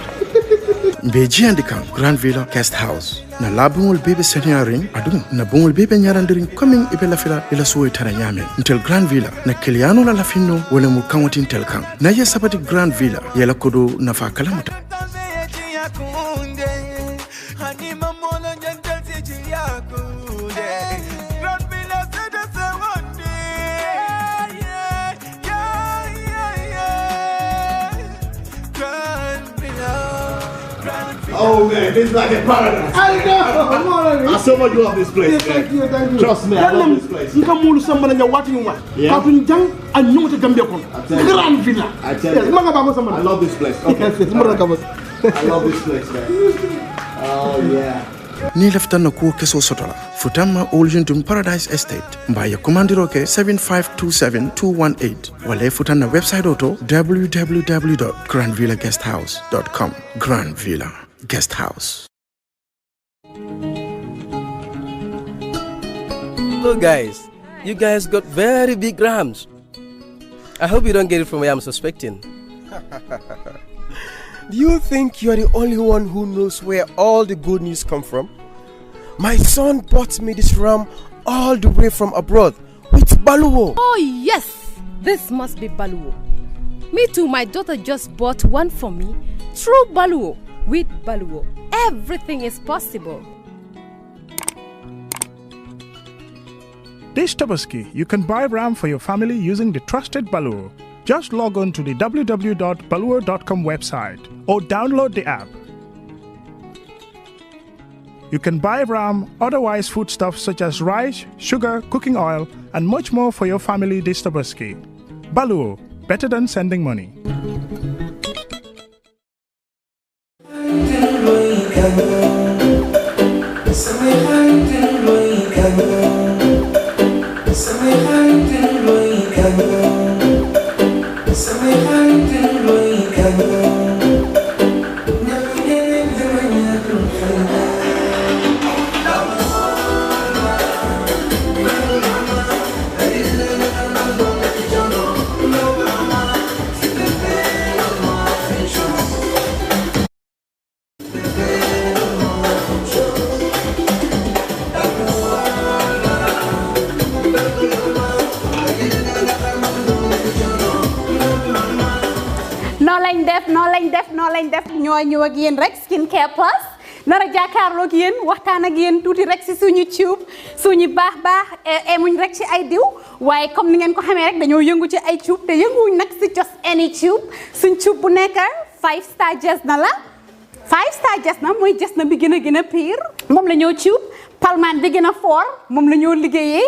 Beji and the camp, Granville Guest House. Na labungul bebe senyaring adu na bungul bebe nyarandiring coming ibela fila ila suwe taranyame until Grand Villa na kiliano la lafino wale mukamwati intel kang na ye sabati Grand Villa yela kodo na fa kalamuta. Oh man, this is like a paradise. I know. I so much love this place. Yeah, thank you. Trust me, I love this place. You come to somebody and you're watching one. Yeah. And you want to Gambia. Grand Villa. I tell you. I love this place. Okay. I love this place, man. Oh yeah. Ni leftan na kuo keso sotola futama Oljuntum Paradise Estate mbaya kumandiroke 7527218 wale futan na website auto www.grandvillaguesthouse.com. Grand Villa Guest House. Look guys, you guys got very big rams. I hope you don't get it from where I'm suspecting. Do you think you're the only one who knows where all the good news come from? My son bought me this ram all the way from abroad It's Baluwo. Oh yes, this must be Baluwo. Me too, my daughter just bought one for me. True Baluwo. With Baluwo, everything is possible. This Tabaski, you can buy RAM for your family using the trusted Baluwo. Just log on to the www.baluwo.com website or download the app. You can buy RAM, otherwise foodstuffs such as rice, sugar, cooking oil, and much more for your family this Tabaski. Baluwo, better than sending money. noo lañ def ñoo ñëw ak yéen rek skincare plus nar a jàkkaarloo ak yéen waxtaan ak yéen tuuti rek si suñu tube suñu baax emuñ rek ci ay diw waaye comme ni ngeen ko xamee rek dañoo yëngu ci ay tube te yënguwuñ nag si just any tube suñ tube bu nekk 5 star jas na la 5 star jas na mooy jas na bi gën a pire moom la ñoo tube palmaan bi gën a fort moom la ñoo liggéeyee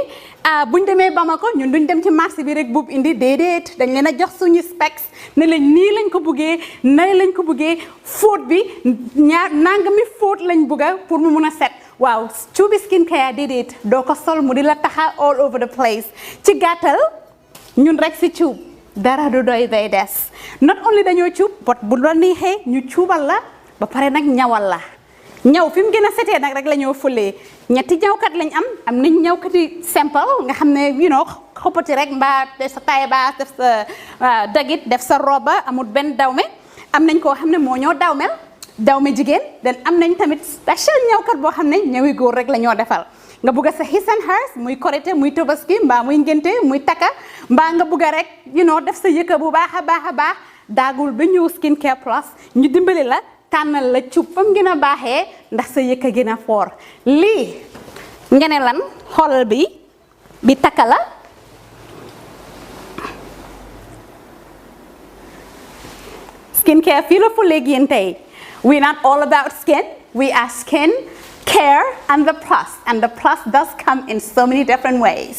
buñ demee Bamako ñun duñ dem ci marché bi rek buub indi déedéet dañ leen a jox suñu specs ne lañ nii lañ ko buggee nay lañ ko buggee fóot bi nangami fóot lañ bugga pour mu mun a set waaw cuubi skincare déedéet doo ko sol mu di la taxa all over the place ci gàttal ñun rek si cuub dara du doy day des not only dañoo cuub but bu la neexee ñu cuubal la ba pare nag ñawal la ñaw fi mu gën a setee nag rek la ñoo fulee ñetti ñawkat lañ am nañ ñawkati simple nga xam ne xoppati rek mbaa def sa taille basse def sa dagit def sa roba amul benn dawme am nañ koo xam ne moo ñoo dawme jigéen den am nañ tamit special ñawkat boo xam ne ñawi góor rek la ñoo defal nga bugg sa his and hers muy korité muy tobaski mbaa muy ngénte muy takka mbaa nga bugg rek def sa yëkka bu baax a baax daagul ba ñëw skincare plus ñu dimbali la tànnal la cuub fam gën a baaxee ndax sa yëkka gën a foor lii nga ne lan xoolal bi takka la skincare fii la fu léegi yéen tey we're not all about skin we are skin care and the plus does come in so many different ways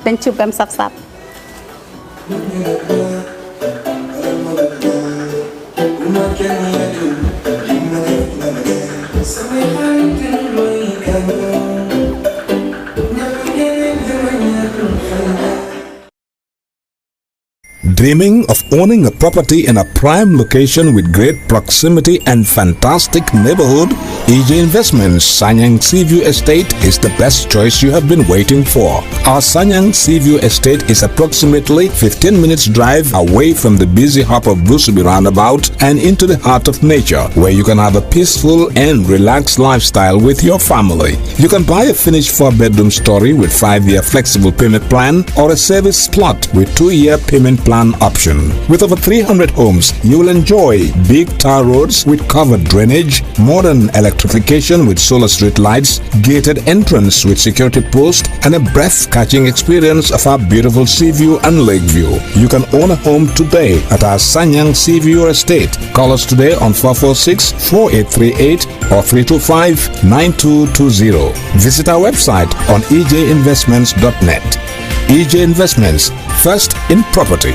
dañ ci bam saf-saf. Dreaming of owning a property in a prime location with great proximity and fantastic neighborhood? EJ Investments Sanyang Seaview Estate is the best choice you have been waiting for. Our Sanyang Seaview Estate is approximately 15 minutes drive away from the busy hub of Brusubi roundabout and into the heart of nature, where you can have a peaceful and relaxed lifestyle with your family. You can buy a finished 4-bedroom story with 5-year flexible payment plan or a service plot with 2-year payment plan option. With over 300 homes, you will enjoy big tar roads with covered drainage, modern electrification with solar street lights, gated entrance with security post, and a breath-catching experience of our beautiful sea view and lake view. You can own a home today at our Sanyang Seaview Estate. Call us today on 446-4838 or 325-9220. Visit our website on ejinvestments.net. EJ Investments, first in property.